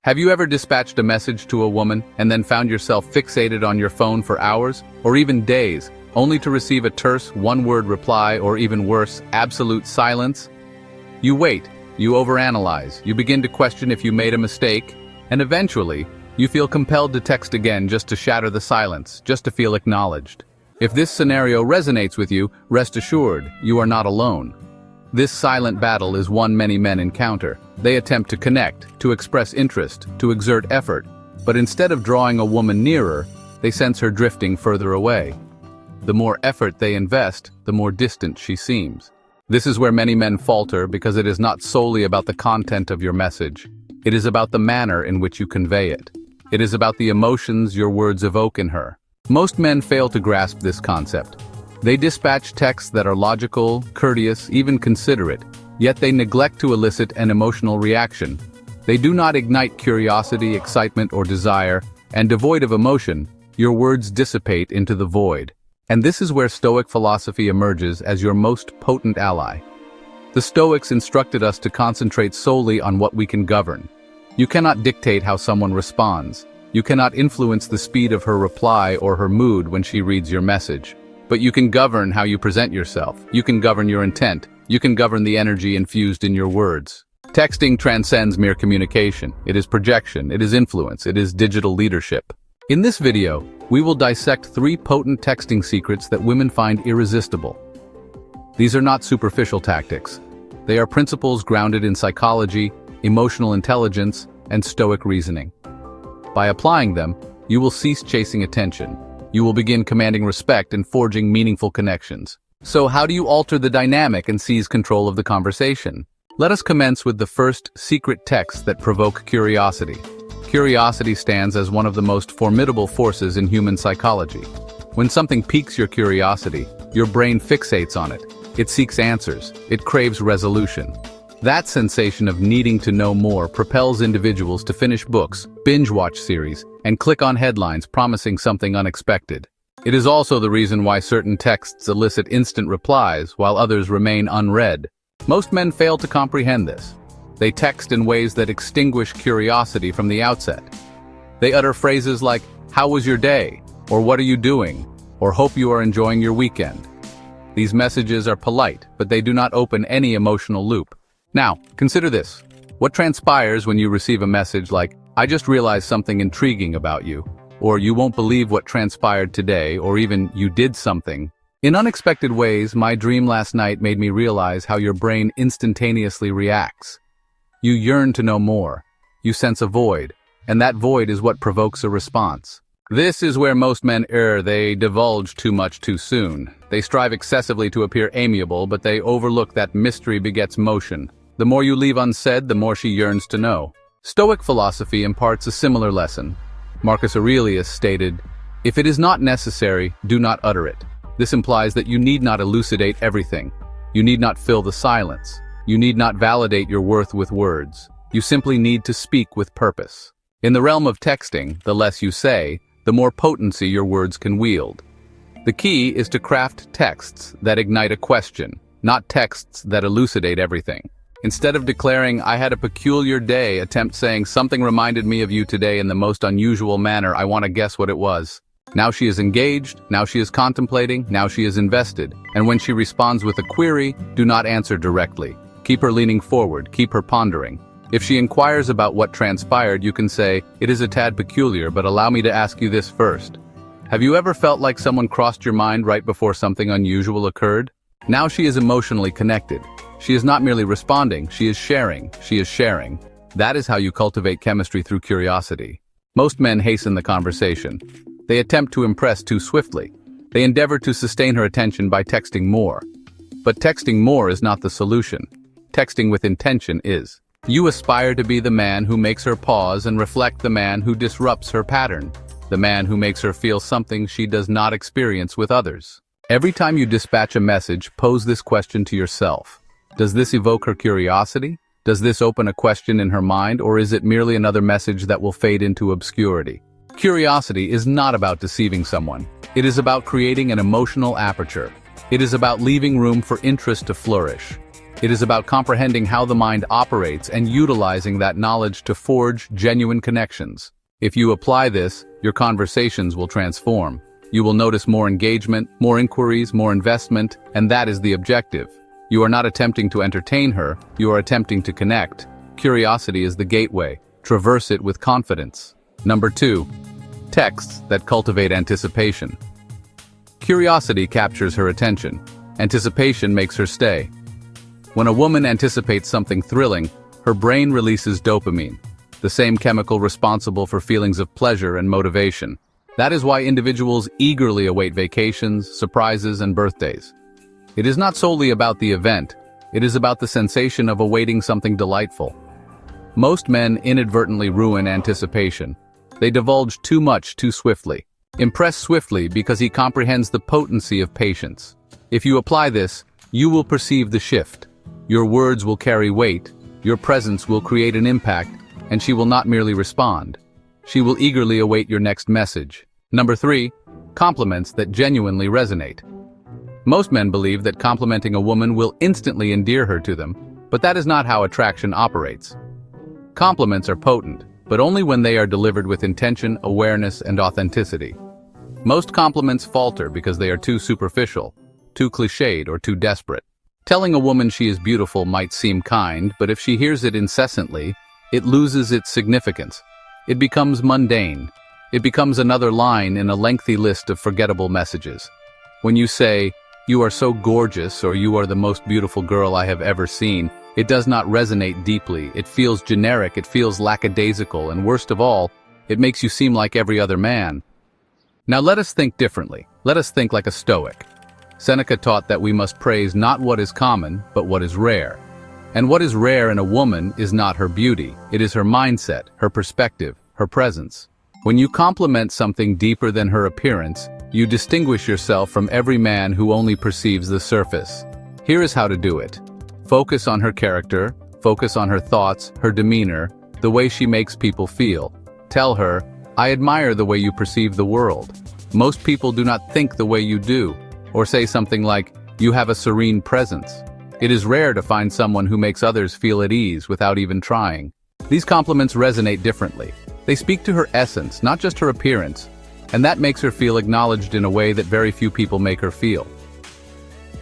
Have you ever dispatched a message to a woman and then found yourself fixated on your phone for hours, or even days, only to receive a terse, one-word reply, or even worse, absolute silence? You wait, you overanalyze, you begin to question if you made a mistake, and eventually, you feel compelled to text again just to shatter the silence, just to feel acknowledged. If this scenario resonates with you, rest assured, you are not alone. This silent battle is one many men encounter. They attempt to connect, to express interest, to exert effort, but instead of drawing a woman nearer, they sense her drifting further away. The more effort they invest, the more distant she seems. This is where many men falter because it is not solely about the content of your message. It is about the manner in which you convey it. It is about the emotions your words evoke in her. Most men fail to grasp this concept. They dispatch texts that are logical, courteous, even considerate, yet they neglect to elicit an emotional reaction. They do not ignite curiosity, excitement, or desire, and devoid of emotion, your words dissipate into the void. And this is where Stoic philosophy emerges as your most potent ally. The Stoics instructed us to concentrate solely on what we can govern. You cannot dictate how someone responds. You cannot influence the speed of her reply or her mood when she reads your message. But you can govern how you present yourself. You can govern your intent. You can govern the energy infused in your words. Texting transcends mere communication. It is projection, it is influence, it is digital leadership. In this video, we will dissect 3 potent texting secrets that women find irresistible. These are not superficial tactics. They are principles grounded in psychology, emotional intelligence, and Stoic reasoning. By applying them, you will cease chasing attention. You will begin commanding respect and forging meaningful connections. So how do you alter the dynamic and seize control of the conversation? Let us commence with the first secret texts that provoke curiosity. Curiosity stands as one of the most formidable forces in human psychology. When something piques your curiosity, your brain fixates on it. It seeks answers. It craves resolution. That sensation of needing to know more propels individuals to finish books, binge-watch series, and click on headlines promising something unexpected. It is also the reason why certain texts elicit instant replies while others remain unread. Most men fail to comprehend this. They text in ways that extinguish curiosity from the outset. They utter phrases like, "How was your day?" or "What are you doing?" or "Hope you are enjoying your weekend." These messages are polite, but they do not open any emotional loop. Now, consider this. What transpires when you receive a message like, "I just realized something intriguing about you," or "You won't believe what transpired today," or even "You did something." In unexpected ways, my dream last night made me realize how your brain instantaneously reacts. You yearn to know more. You sense a void, and that void is what provokes a response. This is where most men err. They divulge too much too soon. They strive excessively to appear amiable, but they overlook that mystery begets motion. The more you leave unsaid, the more she yearns to know. Stoic philosophy imparts a similar lesson. Marcus Aurelius stated, "If it is not necessary, do not utter it." This implies that you need not elucidate everything. You need not fill the silence. You need not validate your worth with words. You simply need to speak with purpose. In the realm of texting, the less you say, the more potency your words can wield. The key is to craft texts that ignite a question, not texts that elucidate everything. Instead of declaring, "I had a peculiar day," attempt saying, "Something reminded me of you today in the most unusual manner. I want to guess what it was." Now she is engaged, now she is contemplating, now she is invested. And when she responds with a query, do not answer directly. Keep her leaning forward, keep her pondering. If she inquires about what transpired, you can say, "It is a tad peculiar, but allow me to ask you this first. Have you ever felt like someone crossed your mind right before something unusual occurred?" Now she is emotionally connected. She is not merely responding, she is sharing. That is how you cultivate chemistry through curiosity. Most men hasten the conversation. They attempt to impress too swiftly. They endeavor to sustain her attention by texting more. But texting more is not the solution. Texting with intention is. You aspire to be the man who makes her pause and reflect, the man who disrupts her pattern, the man who makes her feel something she does not experience with others. Every time you dispatch a message, pose this question to yourself. Does this evoke her curiosity? Does this open a question in her mind, or is it merely another message that will fade into obscurity? Curiosity is not about deceiving someone. It is about creating an emotional aperture. It is about leaving room for interest to flourish. It is about comprehending how the mind operates and utilizing that knowledge to forge genuine connections. If you apply this, your conversations will transform. You will notice more engagement, more inquiries, more investment, and that is the objective. You are not attempting to entertain her, you are attempting to connect. Curiosity is the gateway. Traverse it with confidence. Number 2. Texts that cultivate anticipation. Curiosity captures her attention. Anticipation makes her stay. When a woman anticipates something thrilling, her brain releases dopamine, the same chemical responsible for feelings of pleasure and motivation. That is why individuals eagerly await vacations, surprises, and birthdays. It is not solely about the event, it is about the sensation of awaiting something delightful. Most men inadvertently ruin anticipation. They divulge too much too swiftly. Impress swiftly because he comprehends the potency of patience. If you apply this, you will perceive the shift. Your words will carry weight, your presence will create an impact, and she will not merely respond. She will eagerly await your next message. Number 3. Compliments that genuinely resonate. Most men believe that complimenting a woman will instantly endear her to them, but that is not how attraction operates. Compliments are potent, but only when they are delivered with intention, awareness, and authenticity. Most compliments falter because they are too superficial, too cliched, or too desperate. Telling a woman she is beautiful might seem kind, but if she hears it incessantly, it loses its significance. It becomes mundane. It becomes another line in a lengthy list of forgettable messages. When you say, "You are so gorgeous," or "You are the most beautiful girl I have ever seen," it does not resonate deeply. It feels generic, it feels lackadaisical, and worst of all, it makes you seem like every other man. Now let us think differently. Let us think like a Stoic. Seneca taught that we must praise not what is common, but what is rare. And what is rare in a woman is not her beauty, it is her mindset, her perspective, her presence. When you compliment something deeper than her appearance, you distinguish yourself from every man who only perceives the surface. Here is how to do it. Focus on her character, focus on her thoughts, her demeanor, the way she makes people feel. Tell her, "I admire the way you perceive the world. Most people do not think the way you do." Or say something like, "You have a serene presence." It is rare to find someone who makes others feel at ease without even trying. These compliments resonate differently. They speak to her essence, not just her appearance, and that makes her feel acknowledged in a way that very few people make her feel.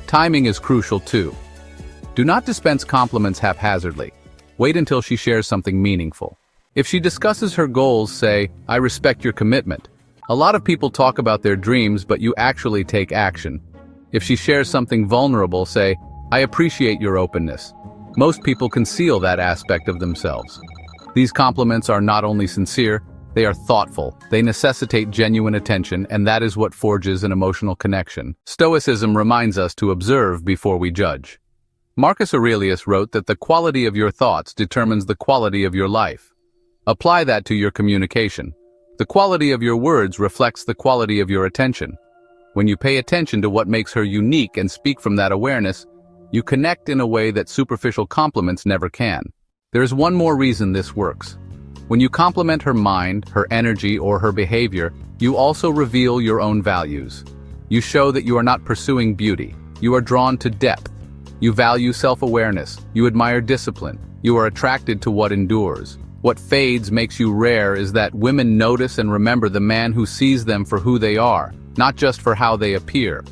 Timing is crucial too. Do not dispense compliments haphazardly. Wait until she shares something meaningful. If she discusses her goals, say, "I respect your commitment." A lot of people talk about their dreams, but you actually take action. If she shares something vulnerable, say, "I appreciate your openness." Most people conceal that aspect of themselves. These compliments are not only sincere, they are thoughtful, they necessitate genuine attention, and that is what forges an emotional connection. Stoicism reminds us to observe before we judge. Marcus Aurelius wrote that the quality of your thoughts determines the quality of your life. Apply that to your communication. The quality of your words reflects the quality of your attention. When you pay attention to what makes her unique and speak from that awareness, you connect in a way that superficial compliments never can. There is one more reason this works. When you compliment her mind, her energy, or her behavior, you also reveal your own values. You show that you are not pursuing beauty. You are drawn to depth. You value self-awareness. You admire discipline. You are attracted to what endures. What fades makes you rare is that women notice and remember the man who sees them for who they are, not just for how they appear.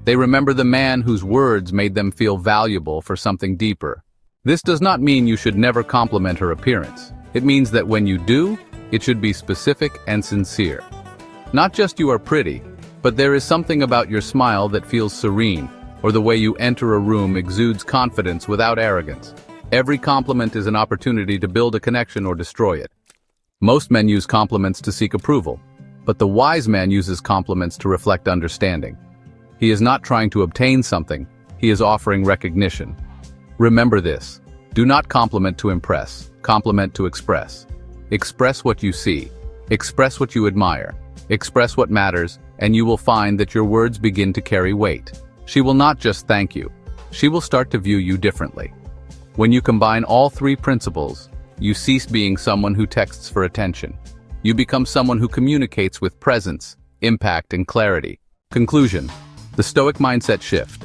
They remember the man whose words made them feel valuable for something deeper. This does not mean you should never compliment her appearance. It means that when you do, it should be specific and sincere. Not just "you are pretty," but there is something about your smile that feels serene, or the way you enter a room exudes confidence without arrogance. Every compliment is an opportunity to build a connection or destroy it. Most men use compliments to seek approval, but the wise man uses compliments to reflect understanding. He is not trying to obtain something, he is offering recognition. Remember this: do not compliment to impress, compliment to express. Express what you see, express what you admire, express what matters, and you will find that your words begin to carry weight. She will not just thank you, she will start to view you differently. When you combine all three principles, you cease being someone who texts for attention. You become someone who communicates with presence, impact, and clarity. Conclusion: the Stoic mindset shift.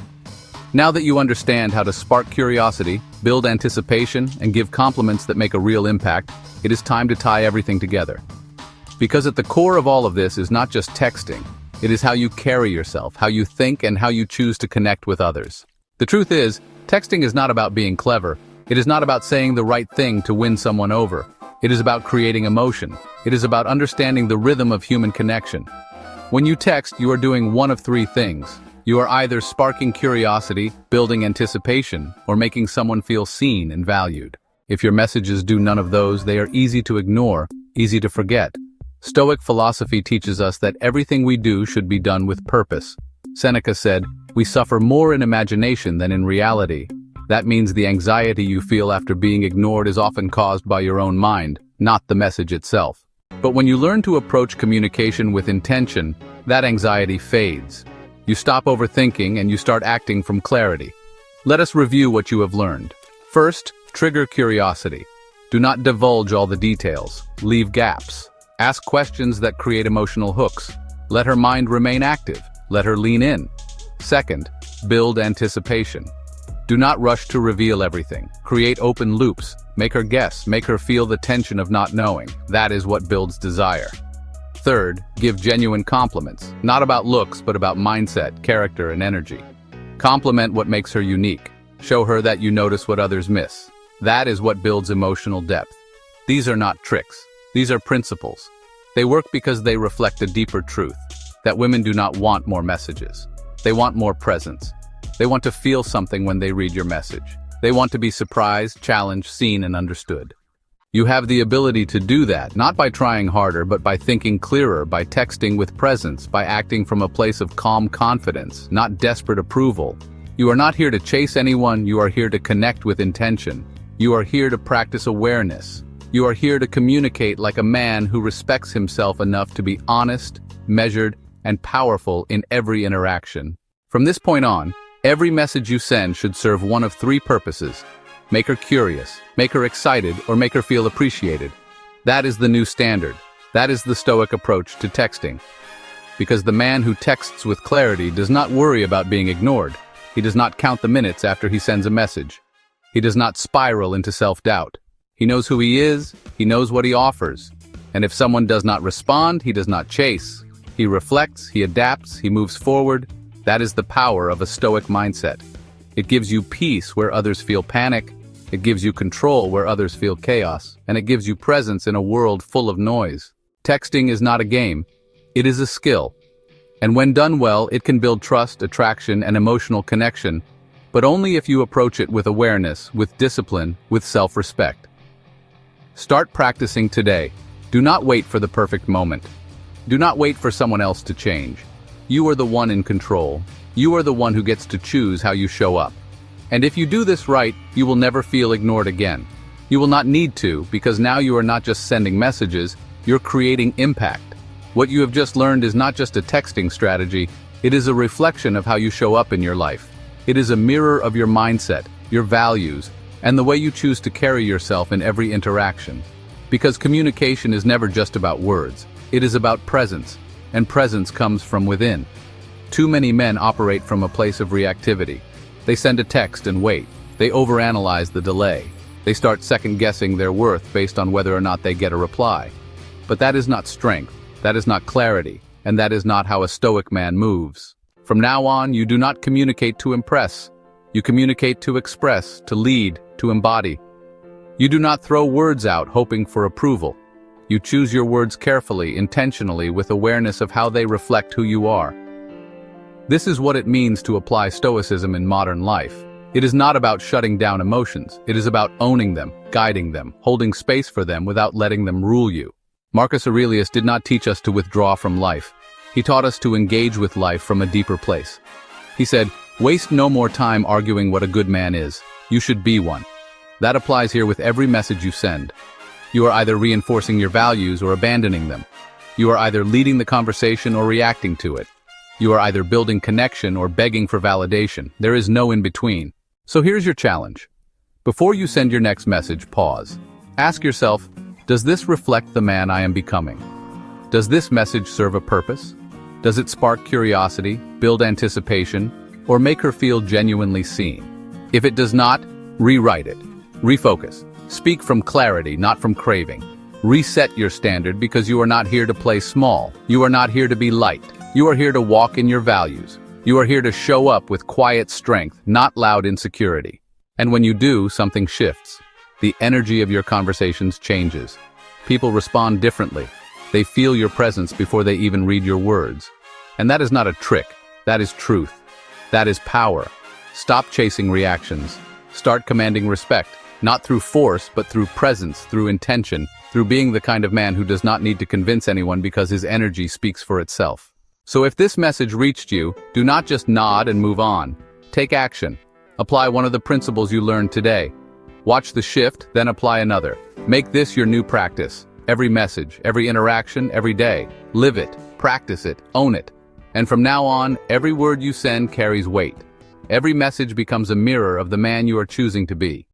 Now that you understand how to spark curiosity, build anticipation, and give compliments that make a real impact, it is time to tie everything together. Because at the core of all of this is not just texting, it is how you carry yourself, how you think, and how you choose to connect with others. The truth is, texting is not about being clever. It is not about saying the right thing to win someone over. It is about creating emotion. It is about understanding the rhythm of human connection. When you text, you are doing one of three things. You are either sparking curiosity, building anticipation, or making someone feel seen and valued. If your messages do none of those, they are easy to ignore, easy to forget. Stoic philosophy teaches us that everything we do should be done with purpose. Seneca said, "We suffer more in imagination than in reality." That means the anxiety you feel after being ignored is often caused by your own mind, not the message itself. But when you learn to approach communication with intention, that anxiety fades. You stop overthinking and you start acting from clarity. Let us review what you have learned. First, trigger curiosity. Do not divulge all the details. Leave gaps. Ask questions that create emotional hooks. Let her mind remain active. Let her lean in. Second, build anticipation. Do not rush to reveal everything. Create open loops. Make her guess. Make her feel the tension of not knowing. That is what builds desire. Third, give genuine compliments. Not about looks, but about mindset, character, and energy. Compliment what makes her unique. Show her that you notice what others miss. That is what builds emotional depth. These are not tricks. These are principles. They work because they reflect a deeper truth, that women do not want more messages. They want more presence. They want to feel something when they read your message. They want to be surprised, challenged, seen, and understood. You have the ability to do that, not by trying harder, but by thinking clearer, by texting with presence, by acting from a place of calm confidence, not desperate approval. You are not here to chase anyone, you are here to connect with intention. You are here to practice awareness. You are here to communicate like a man who respects himself enough to be honest, measured, and powerful in every interaction. From this point on, every message you send should serve one of three purposes. Make her curious, make her excited, or make her feel appreciated. That is the new standard. That is the Stoic approach to texting. Because the man who texts with clarity does not worry about being ignored. He does not count the minutes after he sends a message. He does not spiral into self-doubt. He knows who he is, he knows what he offers. And if someone does not respond, he does not chase. He reflects, he adapts, he moves forward. That is the power of a Stoic mindset. It gives you peace where others feel panic. It gives you control where others feel chaos. And it gives you presence in a world full of noise. Texting is not a game. It is a skill. And when done well, it can build trust, attraction, and emotional connection. But only if you approach it with awareness, with discipline, with self-respect. Start practicing today. Do not wait for the perfect moment. Do not wait for someone else to change. You are the one in control. You are the one who gets to choose how you show up. And if you do this right, you will never feel ignored again. You will not need to, because now you are not just sending messages, you're creating impact. What you have just learned is not just a texting strategy, it is a reflection of how you show up in your life. It is a mirror of your mindset, your values, and the way you choose to carry yourself in every interaction. Because communication is never just about words. It is about presence, and presence comes from within. Too many men operate from a place of reactivity. They send a text and wait. They overanalyze the delay. They start second-guessing their worth based on whether or not they get a reply. But that is not strength, that is not clarity, and that is not how a Stoic man moves. From now on, you do not communicate to impress. You communicate to express, to lead, to embody. You do not throw words out hoping for approval. You choose your words carefully, intentionally, with awareness of how they reflect who you are. This is what it means to apply Stoicism in modern life. It is not about shutting down emotions. It is about owning them, guiding them, holding space for them without letting them rule you. Marcus Aurelius did not teach us to withdraw from life. He taught us to engage with life from a deeper place. He said, "Waste no more time arguing what a good man is. You should be one." That applies here with every message you send. You are either reinforcing your values or abandoning them. You are either leading the conversation or reacting to it. You are either building connection or begging for validation. There is no in-between. So here's your challenge. Before you send your next message, pause. Ask yourself, does this reflect the man I am becoming? Does this message serve a purpose? Does it spark curiosity, build anticipation, or make her feel genuinely seen. If it does not, rewrite it. Refocus. Speak from clarity, not from craving. Reset your standard because you are not here to play small. You are not here to be light. You are here to walk in your values. You are here to show up with quiet strength, not loud insecurity. And when you do, something shifts. The energy of your conversations changes. People respond differently. They feel your presence before they even read your words. And that is not a trick. That is truth. That is power. Stop chasing reactions. Start commanding respect, not through force, but through presence, through intention, through being the kind of man who does not need to convince anyone because his energy speaks for itself. So if this message reached you, do not just nod and move on. Take action. Apply one of the principles you learned today. Watch the shift, then apply another. Make this your new practice. Every message, every interaction, every day. Live it, practice it, own it. And from now on, every word you send carries weight. Every message becomes a mirror of the man you are choosing to be.